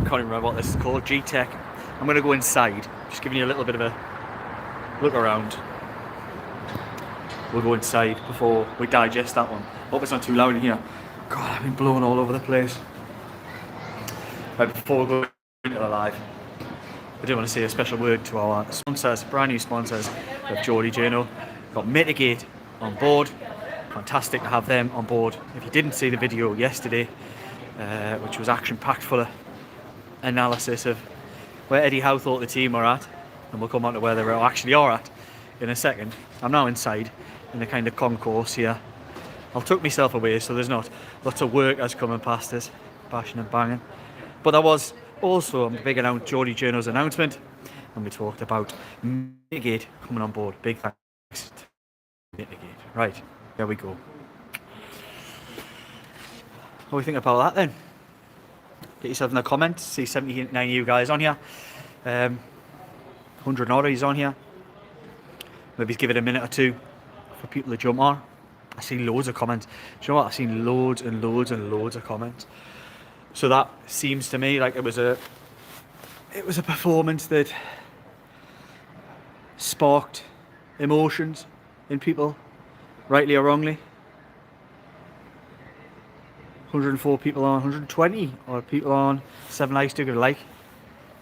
can't even remember what this is called, G-Tech. I'm going to go inside, just giving you a little bit of a look around. We'll go inside before we digest that one. Hope it's not too loud in here. God, I've been blowing all over the place. Right, before we go into the live, I do want to say a special word to our sponsors, brand new sponsors of Geordie Journal. Got Mitigate on board. Fantastic to have them on board. If you didn't see the video yesterday, which was action-packed full of analysis of where Eddie Howe thought the team were at, and we'll come on to where they actually are at in a second. I'm now inside in the kind of concourse here. I'll tuck myself away so there's not lots of workers coming past us, bashing and banging. But there was also a big Geordie Journal's announcement, and we talked about Mitigate coming on board. Big thanks to Mitigate. Right, there we go. What do we think about that then? Get yourself in the comments. See 79 of you guys on here. 100 odd is on here. Maybe give it a minute or two for people to jump on. I see loads of comments. Do you know what? I've seen loads and loads and loads of comments. So that seems to me like it was a performance that sparked emotions in people, rightly or wrongly. 104 people on, 120 or people on, 7 likes, do give a like.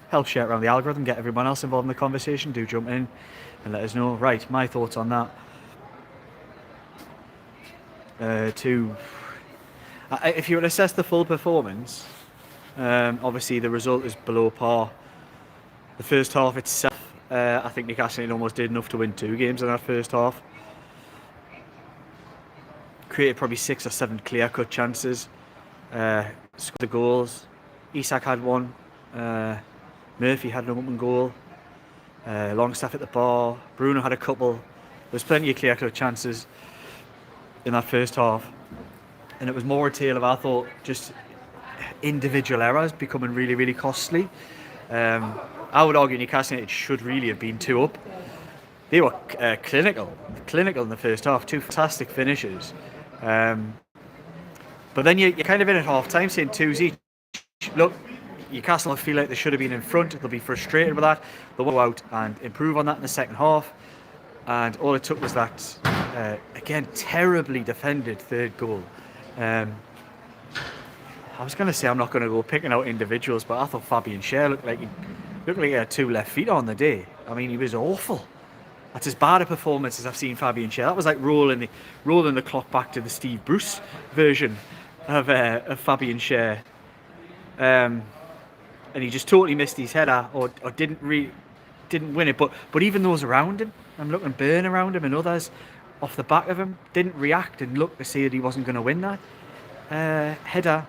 Help share it around the algorithm, get everyone else involved in the conversation. Do jump in and let us know. Right, my thoughts on that. If you would assess the full performance, obviously the result is below par. The first half itself, I think Newcastle United almost did enough to win 2 games in that first half. Created probably 6 or 7 clear-cut chances. Scored the goals. Isak had one. Murphy had an open goal. Longstaff at the bar. Bruno had a couple. There was plenty of clear-cut chances in that first half. And it was more a tale of, I thought, just individual errors becoming really, really costly. I would argue Newcastle United should really have been 2 up. They were clinical in the first half. 2 fantastic finishes. But then you're kind of in at half time saying 2s each. Look, Newcastle will feel like they should have been in front. They'll be frustrated with that. They'll go out and improve on that in the second half. And all it took was that, again, terribly defended third goal. I was going to say I'm not going to go picking out individuals, but I thought Fabian Schär looked like he had 2 left feet on the day. I mean, he was awful. That's as bad a performance as I've seen Fabian Schär. That was like rolling the clock back to the Steve Bruce version of Fabian Schär. And he just totally missed his header or didn't win it. But even those around him, I'm looking Burn around him and others off the back of him, didn't react and look to see that he wasn't going to win that header.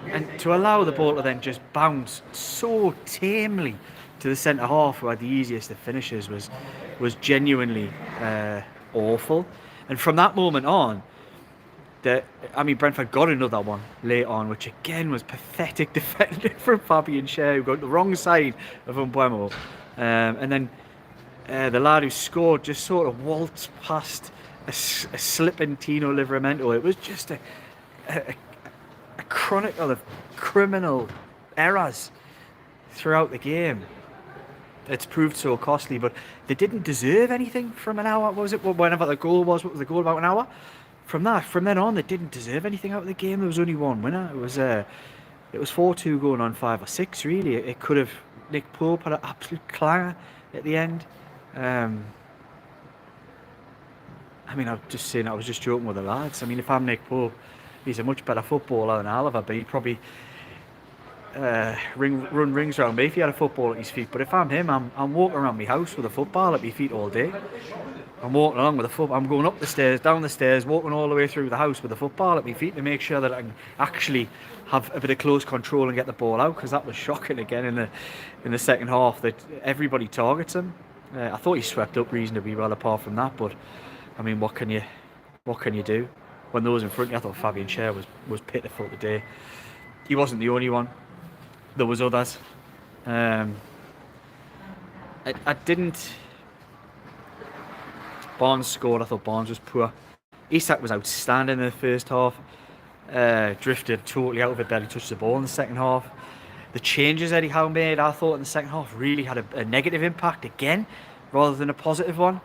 And to allow the ball to then just bounce so tamely to the centre half, who had the easiest of finishes, was genuinely awful. And from that moment on, Brentford got another one late on, which again was pathetic defending from Fabian Schär, who got the wrong side of Mbeumo. And then the lad who scored just sort of waltzed past a slipping Tino Livramento. It was just a chronicle of criminal errors throughout the game. It's proved so costly, but they didn't deserve anything from an hour. What was it? Whenever the goal was, what was the goal, about an hour? From then on, they didn't deserve anything out of the game. There was only one winner. It was 4-2 going on 5 or 6. Really, it could have. Nick Pope had an absolute clanger at the end. I'm just saying. I was just joking with the lads. I mean, if I'm Nick Pope, he's a much better footballer than I'll ever be. Probably run rings around me if he had a football at his feet. But if I'm him, I'm walking around my house with a football at my feet all day. I'm walking along with a football. I'm going up the stairs, down the stairs, walking all the way through the house with a football at my feet to make sure that I can actually have a bit of close control and get the ball out, because that was shocking again in the second half that everybody targets him. I thought he swept up reasonably well apart from that, but I mean, what can you do when those in front? I thought Fabian Schär was pitiful today. He wasn't the only one. There was others. I didn't. Barnes scored. I thought Barnes was poor. Isak was outstanding in the first half. Drifted totally out of it, barely touched the ball in the second half. The changes Eddie Howe made, I thought, in the second half really had a negative impact again, rather than a positive one.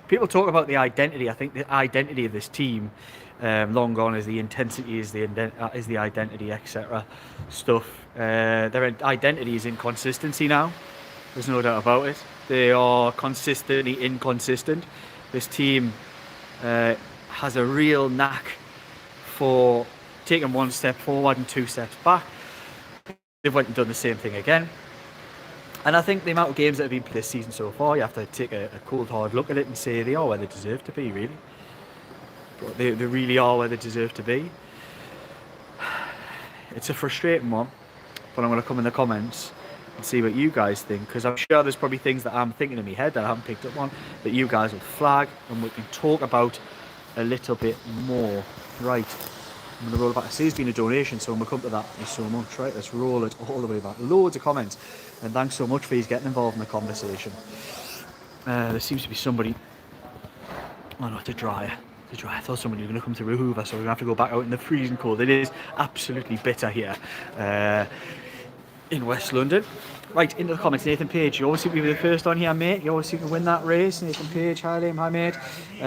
People talk about the identity. I think the identity of this team, long gone, is the intensity, is the identity, etc. stuff. Their identity is inconsistency now. There's no doubt about it. They are consistently inconsistent. This team has a real knack for taking one step forward and 2 steps back. They've went and done the same thing again. And I think the amount of games that have been played this season so far, you have to take a cold, hard look at it and say they are where they deserve to be, really. But they really are where they deserve to be. It's a frustrating one, but I'm going to come in the comments and see what you guys think, because I'm sure there's probably things that I'm thinking in my head that I haven't picked up on that you guys will flag and we can talk about a little bit more. Right, I'm going to roll it back. I see it's been a donation, so when we come to that, thank you so much. Right, let's roll it all the way back. Loads of comments, and thanks so much for you getting involved in the conversation. There seems to be somebody. Oh no, the dryer. I thought somebody was going to come through a Hoover, so we're going to have to go back out in the freezing cold. It is absolutely bitter here in West London. Right, into the comments. Nathan Page, you always seem to be the first on here, mate. You always seem to win that race. Nathan Page, hi Liam, hi mate.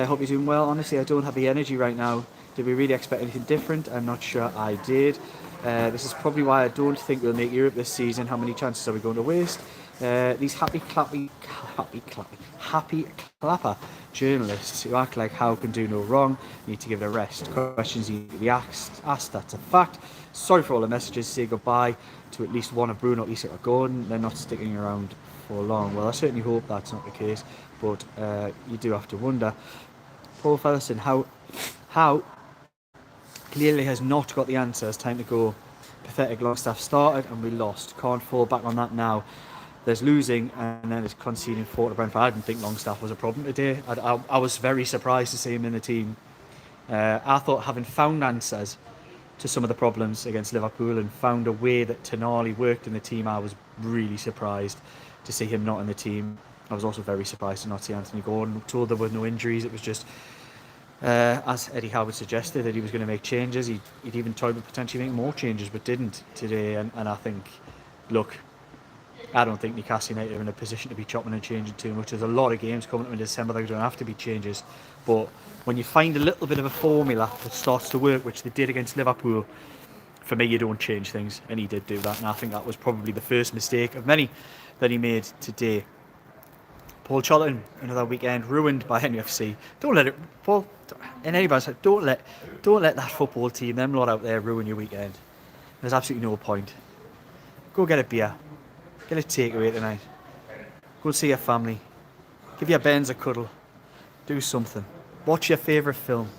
Hope you're doing well. Honestly, I don't have the energy right now. Did we really expect anything different? I'm not sure I did. This is probably why I don't think we'll make Europe this season. How many chances are we going to waste? These happy clapper journalists who act like Howe can do no wrong need to give it a rest. Questions need to be asked, that's a fact. Sorry for all the messages. Say goodbye to at least one of Bruno, at least or Gordon. They're not sticking around for long. Well, I certainly hope that's not the case, but you do have to wonder. Paul Featherson, how clearly has not got the answers. Time to go. Pathetic. Longstaff started and we lost. Can't fall back on that now. There's losing and then it's conceding 4 to Brentford. I didn't think Longstaff was a problem today. I was very surprised to see him in the team. I thought, having found answers to some of the problems against Liverpool and found a way that Tonali worked in the team, I was really surprised to see him not in the team. I was also very surprised to not see Anthony Gordon. Told there were no injuries. It was just, as Eddie Howard suggested, that he was going to make changes. He'd even toyed with potentially making more changes, but didn't today. And I think, look, I don't think Newcastle United are in a position to be chopping and changing too much. There's a lot of games coming up in December that are going to have to be changes. But when you find a little bit of a formula that starts to work, which they did against Liverpool, for me, you don't change things. And he did do that. And I think that was probably the first mistake of many that he made today. Paul Charlton, another weekend ruined by NUFC. Don't let it, Paul, and anybody said, don't let that football team, them lot out there, ruin your weekend. There's absolutely no point. Go get a beer. Get a takeaway tonight. Go see your family. Give your Benz a cuddle. Do something. Watch your favourite film.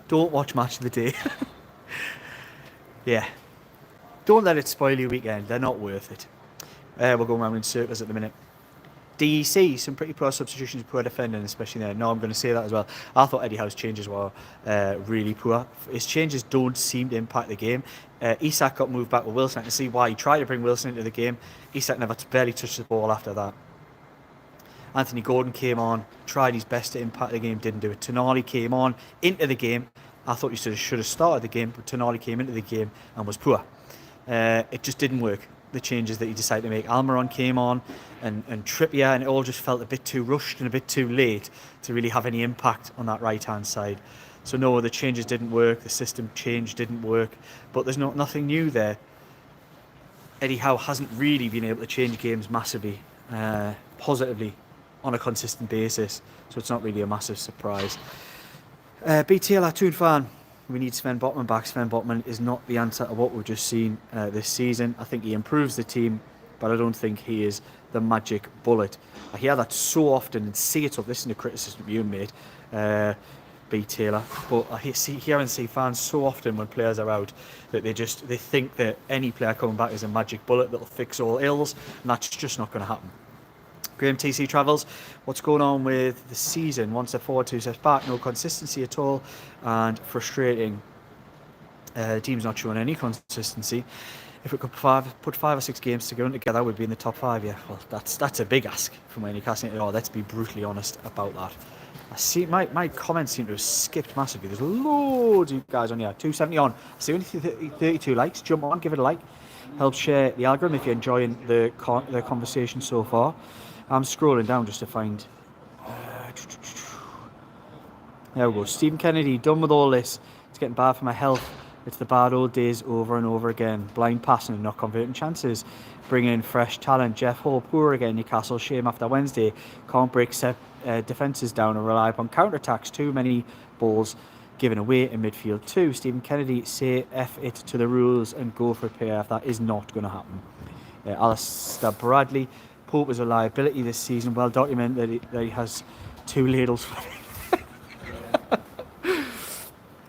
Don't watch Match of the Day. Yeah. Don't let it spoil your weekend. They're not worth it. We're going around in circles at the minute. DEC, some pretty poor substitutions, poor defending, especially there. No, I'm going to say that as well. I thought Eddie Howe's changes were really poor. His changes don't seem to impact the game. Isak got moved back with Wilson. I can see why he tried to bring Wilson into the game. Isak never barely touched the ball after that. Anthony Gordon came on, tried his best to impact the game, didn't do it. Tonali came on into the game. I thought he should have started the game, but Tonali came into the game and was poor. It just didn't work, the changes that he decided to make. Almiron came on and Trippier, and it all just felt a bit too rushed and a bit too late to really have any impact on that right-hand side. So no, the changes didn't work, the system change didn't work, but there's nothing new there. Eddie Howe hasn't really been able to change games massively, positively, on a consistent basis, so it's not really a massive surprise. BTL, Toon fan, we need Sven Botman back. Sven Botman is not the answer to what we've just seen this season. I think he improves the team, but I don't think he is the magic bullet. I hear that so often and see it up. Listen to criticism you made, B. Taylor, but I hear and see fans so often when players are out that they think that any player coming back is a magic bullet that'll fix all ills, and that's just not going to happen. Graham TC Travels, what's going on with the season? 1 step forward, 2 steps back, no consistency at all, and frustrating. The team's not showing any consistency. If we could put 5 or 6 games together, we'd be in the top 5. Yeah, well, that's a big ask from Newcastle United. Let's be brutally honest about that. I see my comments seem to have skipped massively. There's loads of you guys on here. 270 on. I see only 32 likes. Jump on, give it a like. Help share the algorithm if you're enjoying the conversation so far. I'm scrolling down just to find. There we go. Stephen Kennedy, done with all this. It's getting bad for my health. It's the bad old days over and over again. Blind passing and not converting chances. Bring in fresh talent. Jeff Hall, poor again. Newcastle, shame after Wednesday. Can't break defences down and rely upon counter-attacks. Too many balls given away in midfield too. Stephen Kennedy, say F it to the rules and go for a PF. That is not going to happen. Alistair Bradley, Pope is a liability this season. Well documented that he has 2 ladles for it.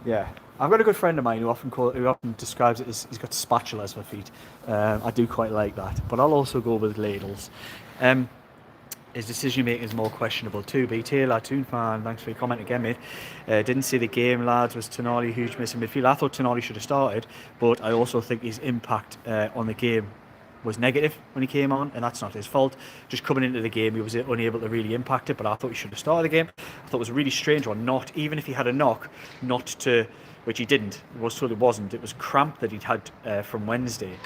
Yeah. I've got a good friend of mine who often describes it as he's got spatulas for feet. I do quite like that, but I'll also go with ladles. His decision making is more questionable too. B. Taylor, Toon fan, thanks for your comment again, mate. Didn't see the game, lads. Was Tonali huge miss in midfield? I thought Tonali should have started, but I also think his impact on the game was negative when he came on, and that's not his fault. Just coming into the game, he was unable to really impact it, but I thought he should have started the game. I thought it was a really strange one, even if he had a knock, not to, which he didn't. It wasn't. It was cramp that he'd had from Wednesday.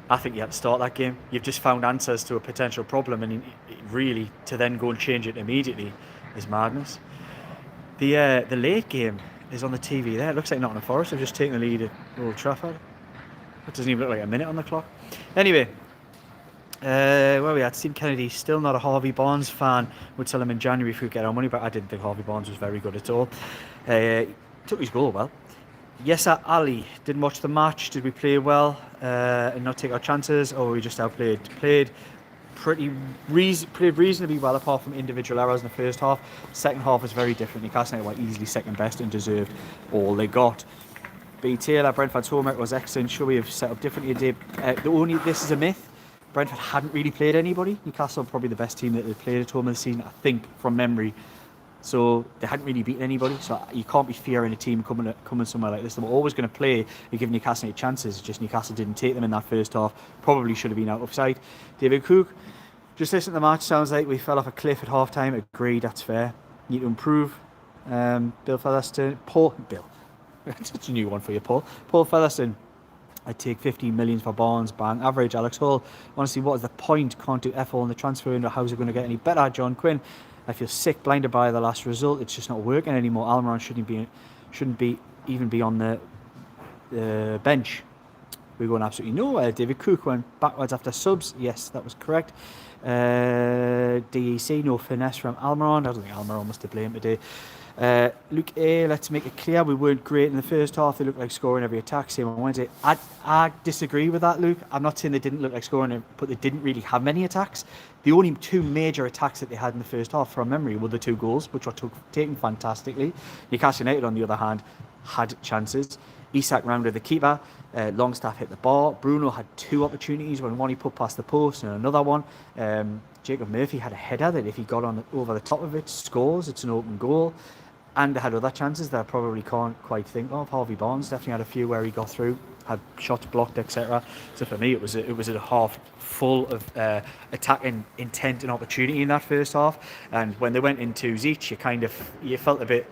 I think you had to start that game. You've just found answers to a potential problem, and really to then go and change it immediately is madness. The late game is on the TV there. It looks like Nottingham Forest have just taken the lead at Old Trafford. It doesn't even look like a minute on the clock. Anyway, where we at? Steve Kennedy, still not a Harvey Barnes fan. Would sell him in January if we get our money back. I didn't think Harvey Barnes was very good at all. Took his goal well. Yesar Ali, didn't watch the match. Did we play well and not take our chances, or we just outplayed? Played reasonably well, apart from individual errors in the first half. Second half was very different. Newcastle United were easily second best and deserved all they got. B. Taylor, Brentford's home record was excellent. Should we have set up differently today? This is a myth. Brentford hadn't really played anybody. Newcastle were probably the best team that they played at home this season, I think, from memory. So they hadn't really beaten anybody. So you can't be fearing a team coming somewhere like this. They were always going to play and give Newcastle chances. Just Newcastle didn't take them in that first half. Probably should have been out offside. David Cook, just listen to the match. Sounds like we fell off a cliff at half time. Agreed, that's fair. Need to improve. Bill Featherstone. Bill. That's a new one for you, Paul. Paul Featherstone. I'd take 15 million for Barnes, bang. Average, Alex Hall. Honestly, what is the point? Can't do F all in the transfer window. How's it going to get any better? John Quinn. I feel sick, blinded by the last result. It's just not working anymore. Almiron shouldn't even be on the bench. We're going absolutely nowhere. David Cook went backwards after subs. Yes, that was correct. DEC, no finesse from Almiron. I don't think Almiron was to blame today. Luke A, let's make it clear, we weren't great in the first half. They looked like scoring every attack, same on Wednesday. I disagree with that, Luke. I'm not saying they didn't look like scoring, but they didn't really have many attacks. The only 2 major attacks that they had in the first half, from memory, were the 2 goals, which were taken fantastically. Newcastle United, on the other hand, had chances. Isak rounded the keeper. Longstaff hit the bar. Bruno had 2 opportunities, one he put past the post and another one. Jacob Murphy had a header that if he got over the top of it, scores. It's an open goal. And they had other chances that I probably can't quite think of. Harvey Barnes definitely had a few where he got through, had shots blocked, etc. So for me, it was a half full of attacking intent and opportunity in that first half. And when they went in 2s each, you felt a bit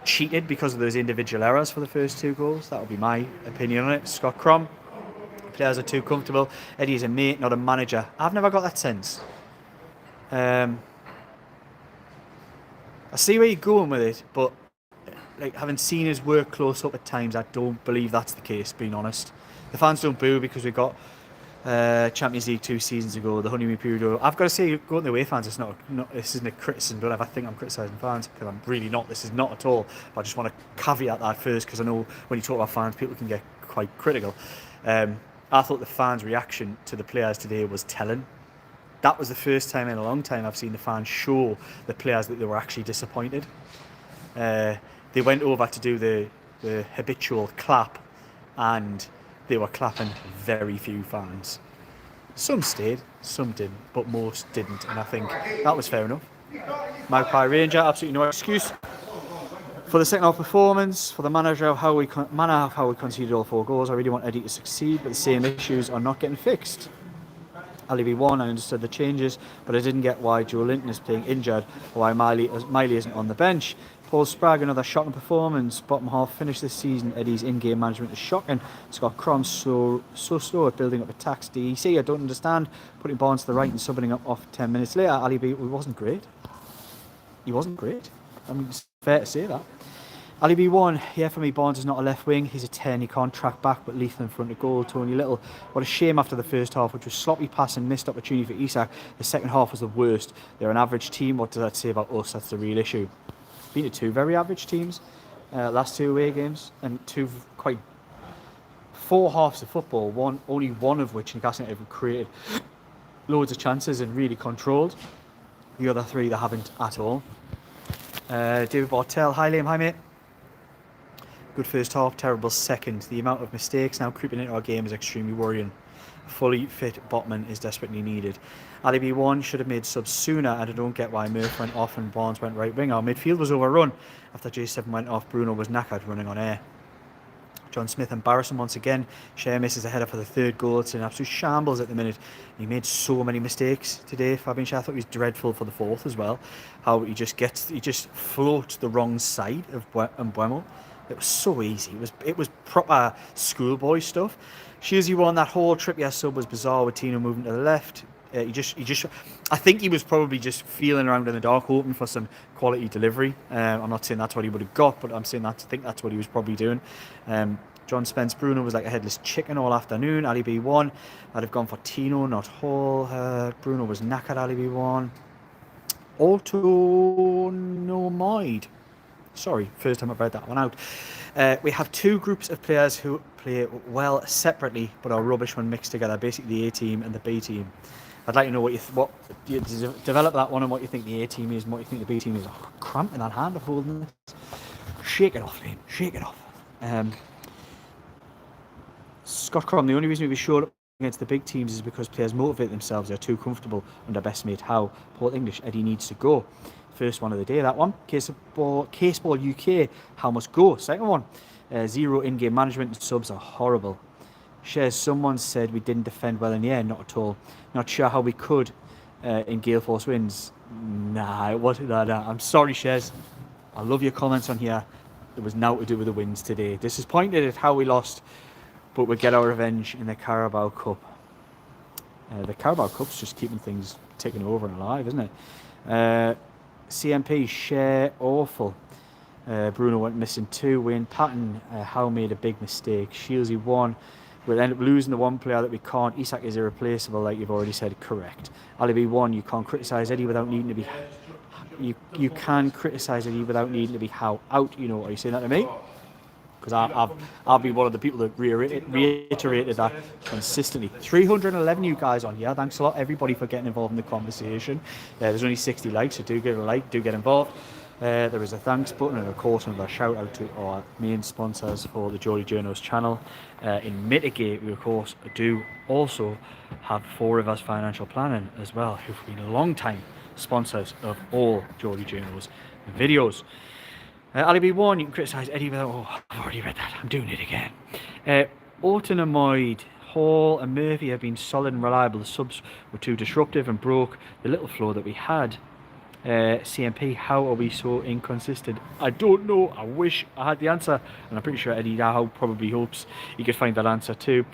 cheated because of those individual errors for the first 2 goals. That would be my opinion on it. Scott Crom, players are too comfortable. Eddie is a mate, not a manager. I've never got that sense. I see where you're going with it, but like having seen his work close up at times, I don't believe that's the case, being honest. The fans don't boo because we got Champions League 2 seasons ago, the honeymoon period. I've got to say, going the away fans, this isn't a criticism. Don't ever think I'm criticising fans, because I'm really not. This is not at all. But I just want to caveat that first, because I know when you talk about fans, people can get quite critical. I thought the fans' reaction to the players today was telling. That was the first time in a long time I've seen the fans show the players that they were actually disappointed. They went over to do the habitual clap, and they were clapping very few fans. Some stayed, some didn't, but most didn't, and I think that was fair enough. Magpie Ranger, absolutely no excuse for the second half performance, for the manner of how we conceded all 4 goals. I really want Eddie to succeed, but the same issues are not getting fixed. Ali B1, I understood the changes, but I didn't get why Joe Linton is playing injured or why Miley isn't on the bench. Paul Sprague, another shocking performance. Bottom half finish this season. Eddie's in-game management is shocking. Scott Crom so slow at building up attacks. DEC, I don't understand. Putting Barnes to the right and subbing up off 10 minutes later. Ali B, he wasn't great. He wasn't great. I mean, it's fair to say that. Ali B1, yeah, for me, Barnes is not a left wing. He's a 10. He can't track back, but lethal in front of goal. Tony Little, what a shame after the first half, which was sloppy pass and missed opportunity for Isak. The second half was the worst. They're an average team. What does that say about us? That's the real issue. Been to two very average teams, last two away games, and four halves of football. Only one of which Newcastle United created loads of chances and really controlled. The other three they haven't at all. David Bartel, hi Liam, hi mate. Good first half, terrible second. The amount of mistakes now creeping into our game is extremely worrying. A fully fit Botman is desperately needed. Ali B1 should have made subs sooner, and I don't get why Murph went off and Barnes went right wing. Our midfield was overrun. After J7 went off, Bruno was knackered running on air. John Smith embarrassing once again. Shea misses a header for the third goal. It's an absolute shambles at the minute. He made so many mistakes today. Fabian Shea, I thought he was dreadful for the fourth as well. How he just floats the wrong side of Mbuemo. It was so easy. It was proper schoolboy stuff. Shazzy won that whole Trippier sub was bizarre with Tino moving to the left. I think he was probably just feeling around in the dark, hoping for some quality delivery. I'm not saying that's what he would have got, but I'm saying I think that's what he was probably doing. John Spence Bruno was like a headless chicken all afternoon. Ali B1, I'd have gone for Tino, not Hall. Bruno was knackered. Ali B1. Autonomide. Sorry, first time I've read that one out. We have two groups of players who play well separately but are rubbish when mixed together. Basically, the A team and the B team. I'd like to know what you develop that one and what you think the A team is and what you think the B team is. Oh, cramp in that hand of holding this. Shake it off, Liam. Shake it off. Scott Crom, the only reason we showed up against the big teams is because players motivate themselves. They're too comfortable under best mate. How? Paul English, Eddie needs to go. First one of the day, that one. Caseball UK, how must go? Second one. Zero in-game management and subs are horrible. Shares, someone said we didn't defend well in the air. Not at all. Not sure how we could in Gale Force wins. Nah, it wasn't that. I'm sorry, Shares. I love your comments on here. It was now to do with the wins today. This is pointed at how we lost, but we'll get our revenge in the Carabao Cup. The Carabao Cup's just keeping things ticking over and alive, isn't it? CMP, share awful. Bruno went missing 2. Wayne Patton, Howe made a big mistake. Shieldsy 1. We'll end up losing the one player that we can't. Isak is irreplaceable, like you've already said. Correct. Ali B1, you can't criticise Eddie without needing to be. You can criticise Eddie without needing to be how out. You know, are you saying that to me? Because I've been one of the people that reiterated that consistently. 311 you guys on here. Thanks a lot, everybody, for getting involved in the conversation. There's only 60 likes, so do give it a like, do get involved. There is a thanks button and, of course, another shout out to our main sponsors for the Geordie Journos channel. In Mitigate, we, of course, do also have 4 Rivers Financial Planning as well, who've been long time sponsors of all Geordie Journos videos. Ali B1, you can criticise Eddie without. Oh, I've already read that. I'm doing it again. Autonomoid, Hall and Murphy have been solid and reliable. The subs were too disruptive and broke the little flow that we had. CMP, how are we so inconsistent? I don't know. I wish I had the answer, and I'm pretty sure Eddie Howe probably hopes he could find that answer too.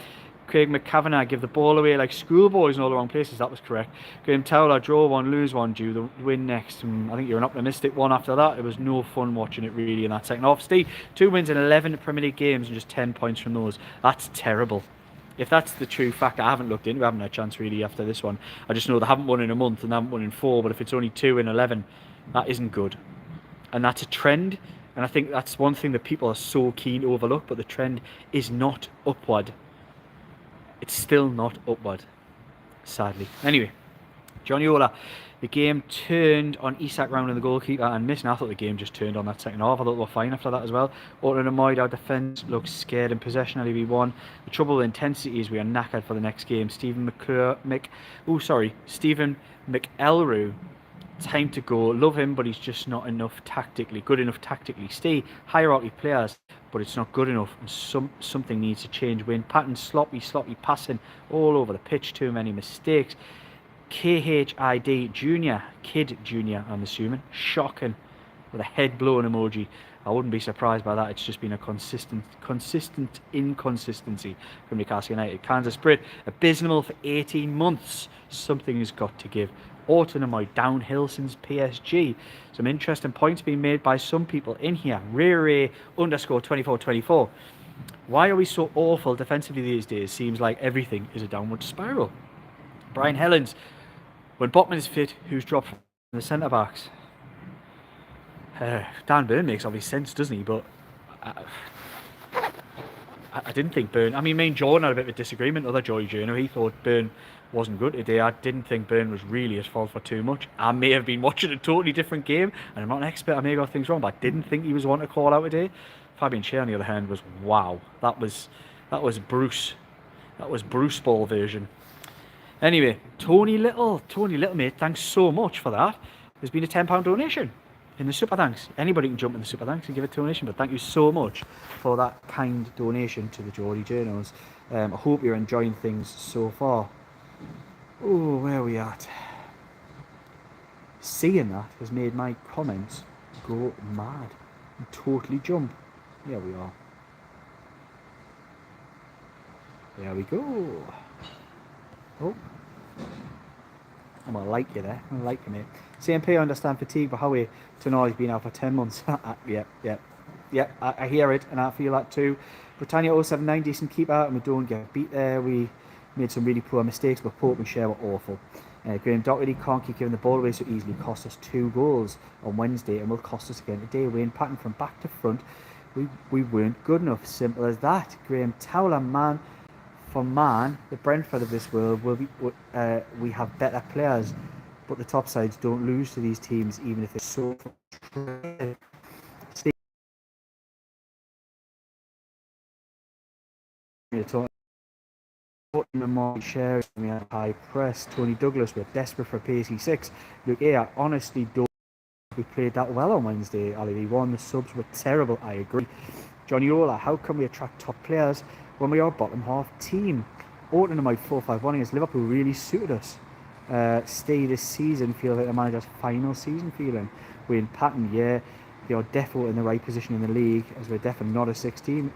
Craig McCavanagh, give the ball away like schoolboys in all the wrong places. That was correct. Graham Towler, draw one, lose one, due the win next. I think you're an optimistic one after that. It was no fun watching it really in that second half. Steve, 2 wins in 11 Premier League games and just 10 points from those. That's terrible. If that's the true fact, I haven't looked into. I haven't had a chance really after this one. I just know they haven't won in a month and they haven't won in 4. But if it's only 2 in 11, that isn't good. And that's a trend. And I think that's one thing that people are so keen to overlook. But the trend is not upward. It's still not upward, sadly. Anyway, Johnny Ola, the game turned on Isak round in the goalkeeper and missed. And I thought the game just turned on that second half. I thought they were fine after that as well. Orton and Moyd, our defence looks scared in possession. LEB1. The trouble with intensity is we are knackered for the next game. Stephen McElroy time to go. Love him, but he's just not good enough tactically. Stay hierarchy players, but it's not good enough. And something needs to change. Wayne Patton, sloppy passing all over the pitch. Too many mistakes. KHID Junior, Kid Junior, I'm assuming. Shocking, with a head blowing emoji. I wouldn't be surprised by that. It's just been a consistent inconsistency from Newcastle United. Kansas Brit, abysmal for 18 months. Something has got to give. Autonomy downhill since PSG. Some interesting points being made by some people in here. Ray_2424. Why are we so awful defensively these days? Seems like everything is a downward spiral. Brian Helens, when Botman is fit, who's dropped from the centre backs? Dan Burn makes obvious sense, doesn't he? But I didn't think Burn. I mean, me and Jordan had a bit of a disagreement. Other Joy Journo, he thought Burn wasn't good today. I didn't think Burn was really at fault for too much. I may have been watching a totally different game, and I'm not an expert. I may have got things wrong, but I didn't think he was one to call out today. Fabian Schär, on the other hand, was wow. That was Bruce. That was Bruce Ball version. Anyway, Tony Little, mate, thanks so much for that. There's been a £10 donation in the super thanks. Anybody can jump in the super thanks and give a donation, but thank you so much for that kind donation to the Geordie Journos. I hope you're enjoying things so far. Oh, where are we at? Seeing that has made my comments go mad and totally jump. There we are. There we go. Oh, I'm gonna like you there. I'm gonna like you, mate. CMP, I understand fatigue, but Howie Tonali's been out for 10 months. Yep. I hear it, and I feel that too. Britannia 079, decent keeper, and we don't get beat there. We made some really poor mistakes, but Pope and Schär were awful. Graham Doherty can't keep giving the ball away so easily. Cost us 2 goals on Wednesday, and will cost us again today. Wayne Patton from back to front. We weren't good enough. Simple as that. Graham Towler, man. For man, the Brentford of this world, we have better players, but the top sides don't lose to these teams, even if they're so frustrated. Shares, we have high press. Tony Douglas, we're desperate for a pacey 6. Look here, I honestly don't think we played that well on Wednesday. Ali won. The subs were terrible. I agree. Johnny Ola, how can we attract top players when we are a bottom half team? Orton and my 4-5-1 against Liverpool really suited us. Stay this season, feel like the manager's final season feeling. Wayne Patton, yeah, they are definitely in the right position in the league, as we're definitely not a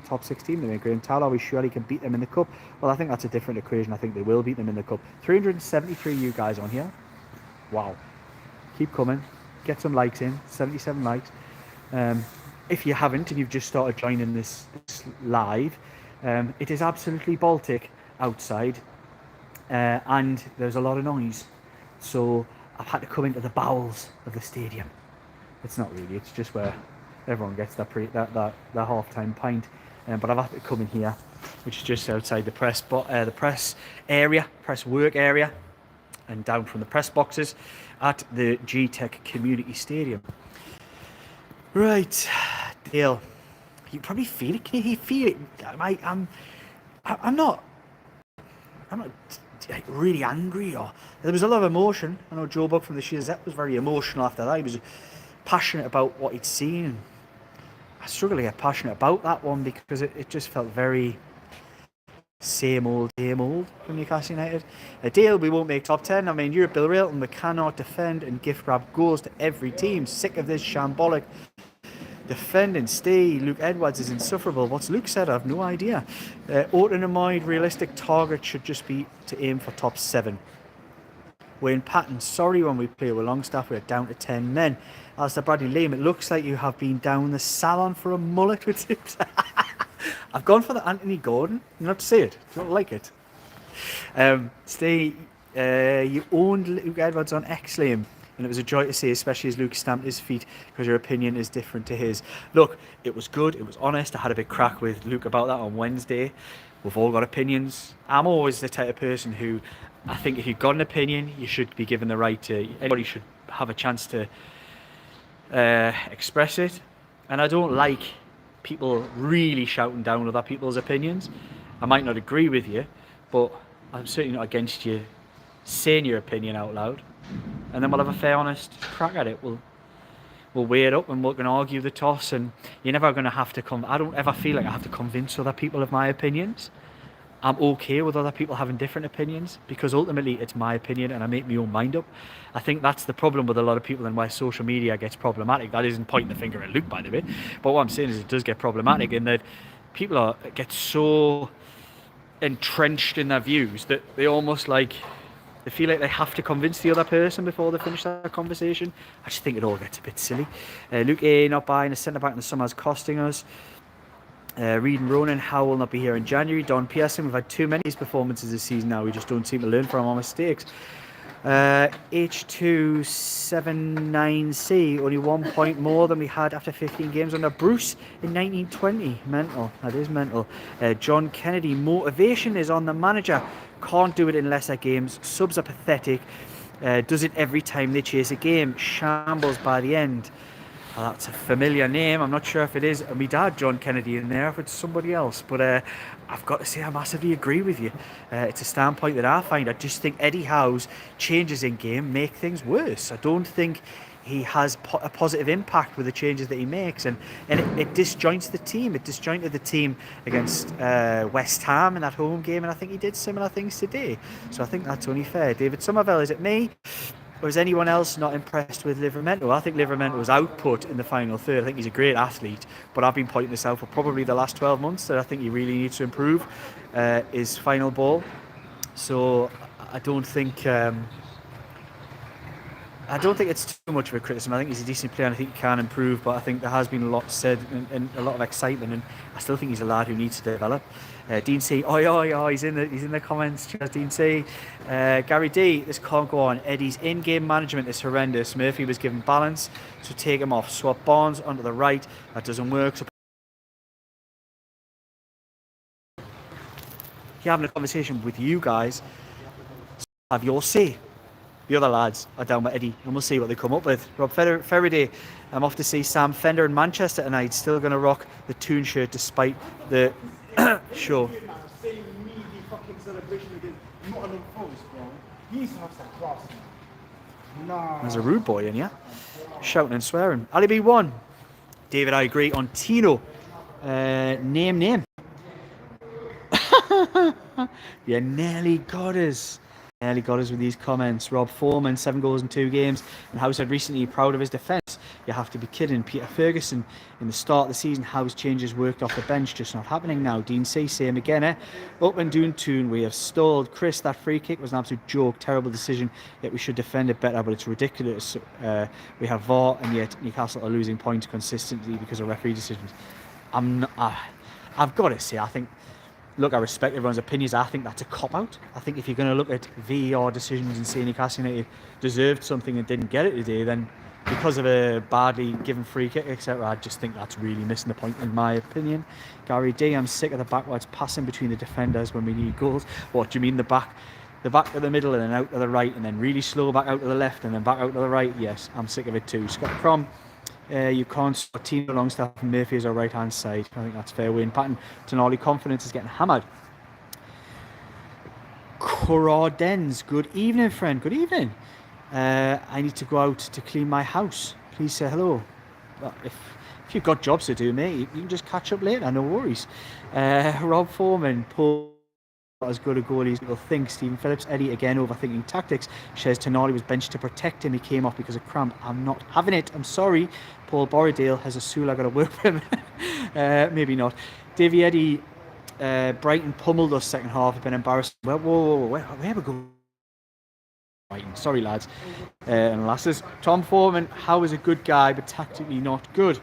top 6 team. They're Graham Towler, we surely can beat them in the cup. Well, I think that's a different equation. I think they will beat them in the cup. 373 you guys on here. Wow. Keep coming. Get some likes in. 77 likes. If you haven't and you've just started joining this live, it is absolutely Baltic outside, and there's a lot of noise, so I've had to come into the bowels of the stadium. It's not really, it's just where everyone gets that half-time pint, but I've had to come in here, which is just outside the press work area, and down from the press boxes at the G-Tech Community Stadium. Right, Dale, you probably feel it. Can you feel it? I'm not really angry, or there was a lot of emotion. I know Joe Buck from the Shazette was very emotional after that. He was passionate about what he'd seen, and I struggle to get passionate about that one because it just felt very same old from Newcastle United. A deal, we won't make top 10. I mean, you're Bill Railton, we cannot defend and gift grab goals to every team. Sick of this shambolic defending. Stay. Luke Edwards is insufferable. What's Luke said? I have no idea. Autonomide, realistic target should just be to aim for top 7. Wayne Patton, sorry when we play with Longstaff, we're down to 10 men. Alistair Bradley Lame, it looks like you have been down the salon for a mullet with tips. I've gone for the Anthony Gordon. You not to say it. You don't like it. Stay. You owned Luke Edwards on X-Lame, and it was a joy to see, especially as Luke stamped his feet, because your opinion is different to his. Look, it was good. It was honest. I had a big crack with Luke about that on Wednesday. We've all got opinions. I'm always the type of person who, I think if you've got an opinion, you should be given the right to, anybody should have a chance to express it. And I don't like people really shouting down other people's opinions. I might not agree with you, but I'm certainly not against you saying your opinion out loud. and then we'll have a fair, honest crack at it. We'll weigh it up and we can argue the toss, and you're never going to have to I don't ever feel like I have to convince other people of my opinions. I'm okay with other people having different opinions, because ultimately it's my opinion and I make my own mind up. I think that's the problem with a lot of people and why social media gets problematic. That isn't pointing the finger at Luke, by the way, but what I'm saying is it does get problematic in that people get so entrenched in their views that they almost like, they feel like they have to convince the other person before they finish that conversation. I just think it all gets a bit silly. Luke A, not buying a centre-back in the summer is costing us. Reed and Ronan, Howell will not be here in January. Don Pearson, we've had too many performances this season now. We just don't seem to learn from our mistakes. H279C, only 1 point more than we had after 15 games under Bruce in 1920. Mental, that is mental. John Kennedy, motivation is on the manager. Can't do it in lesser games. Subs are pathetic. Does it every time they chase a game. Shambles by the end. Well, that's a familiar name. I'm not sure if it is my dad, John Kennedy, in there, if it's somebody else. But I've got to say, I massively agree with you. It's a standpoint that I find. I just think Eddie Howe's changes in game make things worse. I don't think he has a positive impact with the changes that he makes, and it disjoints the team. It disjointed the team against West Ham in that home game, and I think he did similar things today. So I think that's only fair. David Somerville, is it me? Or is anyone else not impressed with Livramento? I think Livramento's output in the final third, I think he's a great athlete, but I've been pointing this out for probably the last 12 months that I think he really needs to improve his final ball. So I don't think it's too much of a criticism. I think he's a decent player and I think he can improve, but I think there has been a lot said and a lot of excitement, and I still think he's a lad who needs to develop. Dean C, he's in the comments. Cheers, Dean C. Gary D, this can't go on. Eddie's in-game management is horrendous. Murphy was given balance, so take him off. Swap Barnes onto the right. That doesn't work. So you're having a conversation with you guys. Have your say. The other lads are down with Eddie, and we'll see what they come up with. Rob Faraday, I'm off to see Sam Fender in Manchester tonight. Still going to rock the Toon shirt despite the show. There's a rude boy in here, shouting and swearing. Ali B1, David, I agree on Tino. Name. You nearly got us. Nearly got us with these comments. Rob Foreman, 7 goals in 2 games. And Howe said recently, proud of his defence. You have to be kidding. Peter Ferguson, in the start of the season, Howe's changes worked off the bench, just not happening now. Dean C, same again, eh? Up and doing Toon, we have stalled. Chris, that free kick was an absolute joke. Terrible decision, yet we should defend it better, but it's ridiculous. We have VAR, and yet Newcastle are losing points consistently because of referee decisions. I've got to say, I think, look, I respect everyone's opinions. I think that's a cop-out. I think if you're going to look at VAR decisions and say Newcastle United deserved something and didn't get it today, then because of a badly given free kick, etc., I just think that's really missing the point, in my opinion. Gary D, I'm sick of the backwards passing between the defenders when we need goals. What do you mean the back to the middle and then out to the right, and then really slow back out to the left and then back out to the right? Yes, I'm sick of it too. Scott Crom, you can't start Tino Longstaff and Murphy is our right hand side. I think that's fair. Wayne Patton, Tonali confidence is getting hammered. Coradens, good evening, friend. Good evening. I need to go out to clean my house. Please say hello. Well, if you've got jobs to do, mate, you can just catch up later. No worries. Rob Foreman, Paul. Not as good a goalie as people think. Stephen Phillips, Eddie again overthinking tactics. Says Tonali was benched to protect him. He came off because of cramp. I'm not having it. I'm sorry. Paul Borrowdale has a Sula got to work with him. Maybe not. Davey Eddie, Brighton pummeled us second half. I've been embarrassed. Whoa. Where have we go? Brighton. Sorry, lads and lasses. Tom Foreman, Howe is a good guy, but tactically not good.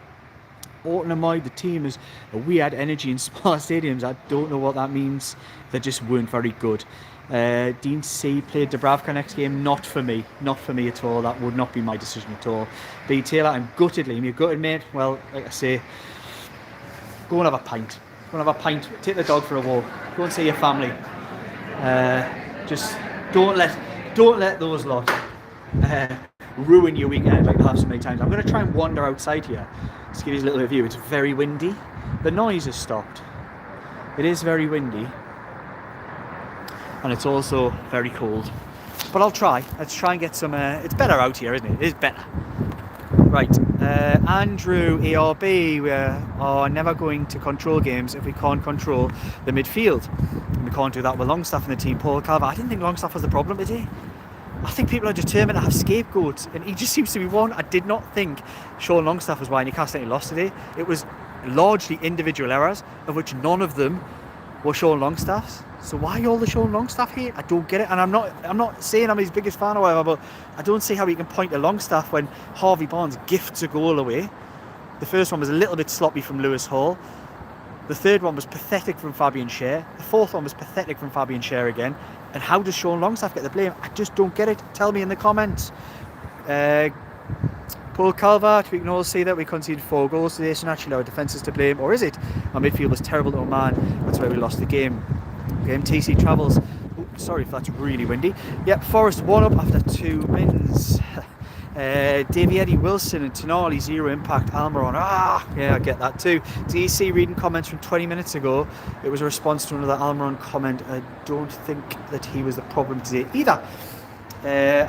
Orton annoyed the team as a weird energy in smaller stadiums. I don't know what that means. They just weren't very good. Dean C played Dubravka next game. Not for me at all. That would not be my decision at all. B Taylor, I'm gutted, Liam. You're gutted, mate. Well, like I say, go and have a pint. Take the dog for a walk. Go and see your family. Just don't let those lot ruin your weekend like they have so many times. I'm going to try and wander outside here. Just give you a little review. It's very windy. The noise has stopped. It is very windy. And it's also very cold. but I'll try. Let's try and get some. It's better out here, isn't it? It is better. Right, Andrew ARB, we are never going to control games if we can't control the midfield. And we can't do that with Longstaff in the team. Paul Calvert, I didn't think Longstaff was the problem today. I think people are determined to have scapegoats, and he just seems to be one. I did not think Sean Longstaff was why Newcastle United lost today. It was largely individual errors, of which none of them were Sean Longstaff's. So why all the Sean Longstaff here? I don't get it. And I'm not saying I'm his biggest fan or whatever, but I don't see how he can point to Longstaff when Harvey Barnes gifts a goal away. The first one was a little bit sloppy from Lewis Hall. The third one was pathetic from Fabian Schär. The fourth one was pathetic from Fabian Schär again. And how does Sean Longstaff get the blame? I just don't get it. Tell me in the comments. Paul Calvert, we can all see that we conceded 4 goals today, so naturally our defence is to blame. Or is it? Our midfield was terrible to man. That's why we lost the game. TC Travels. Ooh, sorry if that's really windy. Yep, Forest 1 up after 2 wins. Davy Eddie Wilson and Tonali 0 impact. Almiron. Yeah, I get that too. DC reading comments from 20 minutes ago. It was a response to another Almiron comment. I don't think that he was the problem today either.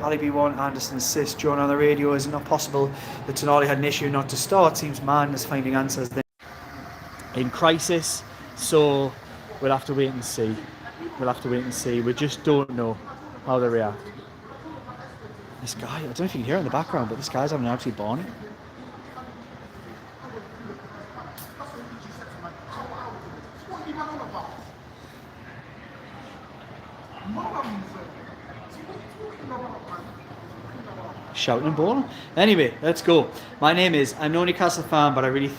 Ali B1, Anderson assist. John on the radio. Is it not possible that Tonali had an issue not to start? Seems madness finding answers in crisis. So we'll have to wait and see. We just don't know how they react. This guy, I don't know if you can hear it in the background, but this guy's having an absolute barney. Shouting and bawling. Anyway, let's go. My name is, I'm no Newcastle fan, but I really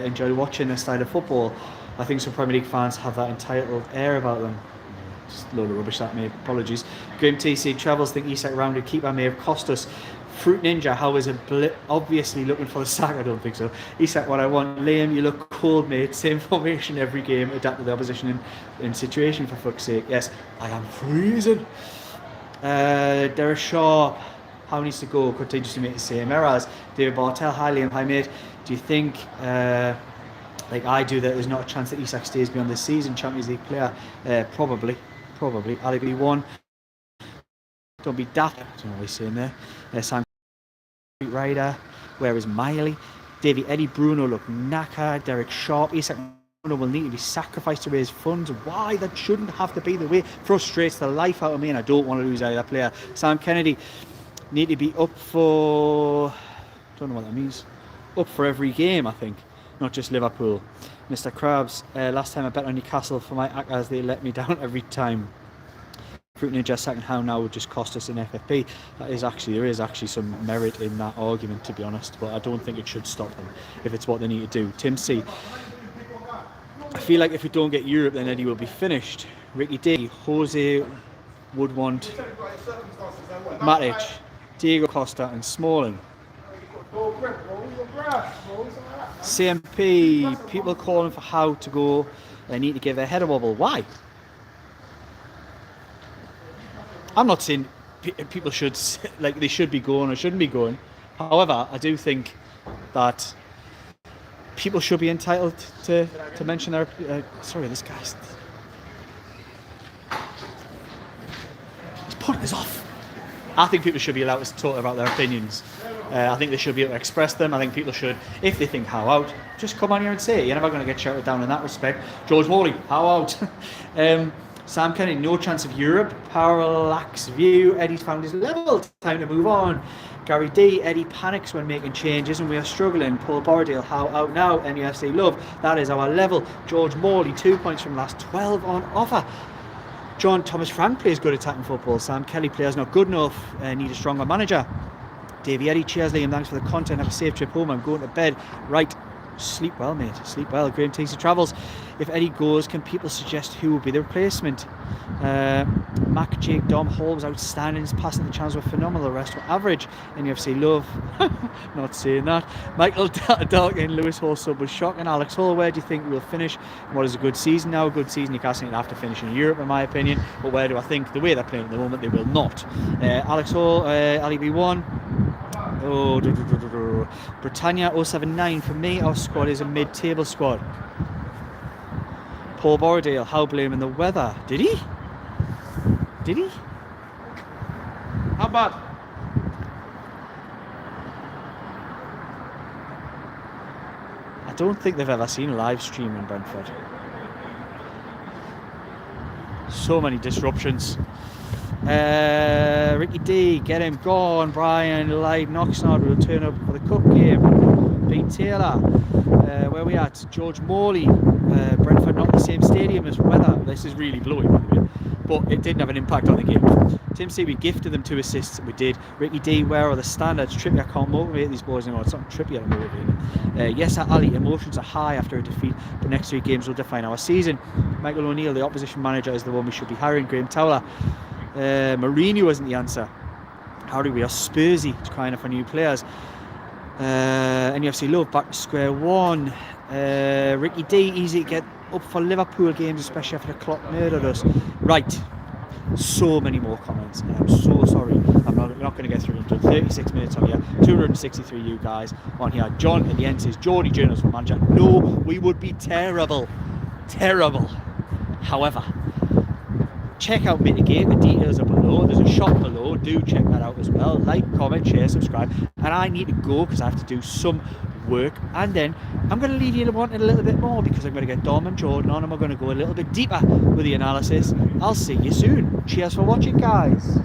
enjoy watching this style of football. I think some Premier League fans have that entitled air about them. Just a load of rubbish, that may. Apologies. Grim TC Travels think Isak rounded keeper may have cost us. Fruit Ninja, how is it obviously looking for the sack? I don't think so. Isak, what I want. Liam, you look cold, mate. Same formation every game. Adapt to the opposition in situation, for fuck's sake. Yes, I am freezing. Derek Sharp, how needs to go? Continues to make the same errors. David Bartel, hi Liam, hi mate. Do you think, like I do, that there's not a chance that Isak stays beyond this season? Champions League player? Probably. Ali B1. Don't be daft. I don't know what he's saying there. Sam Rider. Where is Miley? Davy Eddie Bruno look knackered. Derek Sharp. Isak will need to be sacrificed to raise funds. Why? That shouldn't have to be the way. Frustrates the life out of me, and I don't want to lose either player. Sam Kennedy need to be up for, don't know what that means, up for every game, I think, not just Liverpool. Mr. Krabs, last time I bet on Newcastle for my Accas, they let me down every time. Fruit Ninja second how now would just cost us an FFP. There is actually some merit in that argument, to be honest, but I don't think it should stop them if it's what they need to do. Tim C, I feel like if we don't get Europe, then Eddie will be finished. Ricky D, Jose would want Matic, Diego Costa and Smalling. CMP, people calling for how to go. They need to give their head a wobble. Why? I'm not saying people should, like, they should be going or shouldn't be going. However, I do think that people should be entitled to mention their... sorry, this guy's... He's putting us off. I think people should be allowed to talk about their opinions. I think they should be able to express them. I think people should, if they think how out, just come on here and say it. You're never going to get shouted down in that respect. George Morley, how out? Sam Kennedy, no chance of Europe. Parallax view. Eddie's found his level. Time to move on. Gary D, Eddie panics when making changes and we are struggling. Paul Bordale, how out now? NUFC love. That is our level. George Morley, 2 points from last 12 on offer. John Thomas Frank plays good attacking football. Sam Kelly players not good enough. Need a stronger manager. Davey Eddie, cheers Liam, thanks for the content. Have a safe trip home. I'm going to bed. Right. Sleep well, mate. Sleep well. Graham TC Travels. If Eddie goes, can people suggest who will be the replacement? Mac, Jake, Dom, Hall was outstanding. His passing the channels were phenomenal. The rest were average. NUFC love. Not saying that. Michael Dalkin, Lewis Hall sub was shocking. Alex Hall, where do you think we'll finish? What is a good season now? A good season. Newcastle United have to finish in Europe, in my opinion. But where do I think? The way they're playing at the moment, they will not. Alex Hall, Ali B1. Oh, Britannia 079. For me, our squad is a mid-table squad. Paul Bordale, how blaming the weather? Did he? How bad? I don't think they've ever seen a live stream in Brentford. So many disruptions. Ricky D, get him gone. Brian Live Knoxnard will turn up for the cup game. Pete Taylor, where we at? George Morley, Brentford not the same stadium as weather. This is really blowing, by the way, but it didn't have an impact on the game. Tim C, we gifted them 2 assists. We did. Ricky D, where are the standards? Trippier can't motivate these boys anymore. It's not Trippier to motivate them. Yes, Ali, emotions are high after a defeat. The next 3 games will define our season. Michael O'Neill, the opposition manager, is the one we should be hiring. Graham Towler. Mourinho isn't the answer. How do we are Spursy crying for new players? NUFC love back to square one. Ricky D, easy to get up for Liverpool games, especially after the clock murdered us. Right, so many more comments, and I'm so sorry. I'm not going to get through them until 36 minutes on here. 263 you guys on here. John at the end says Geordie Journals for manager. No, we would be terrible. However, check out Mitigate, the details are below. There's a shop below, do check that out as well. Like, comment, share, subscribe. And I need to go because I have to do some work, and then I'm going to leave you wanting a little bit more because I'm going to get Dom and Jordan on and we're going to go a little bit deeper with the analysis. I'll see you soon. Cheers for watching, guys.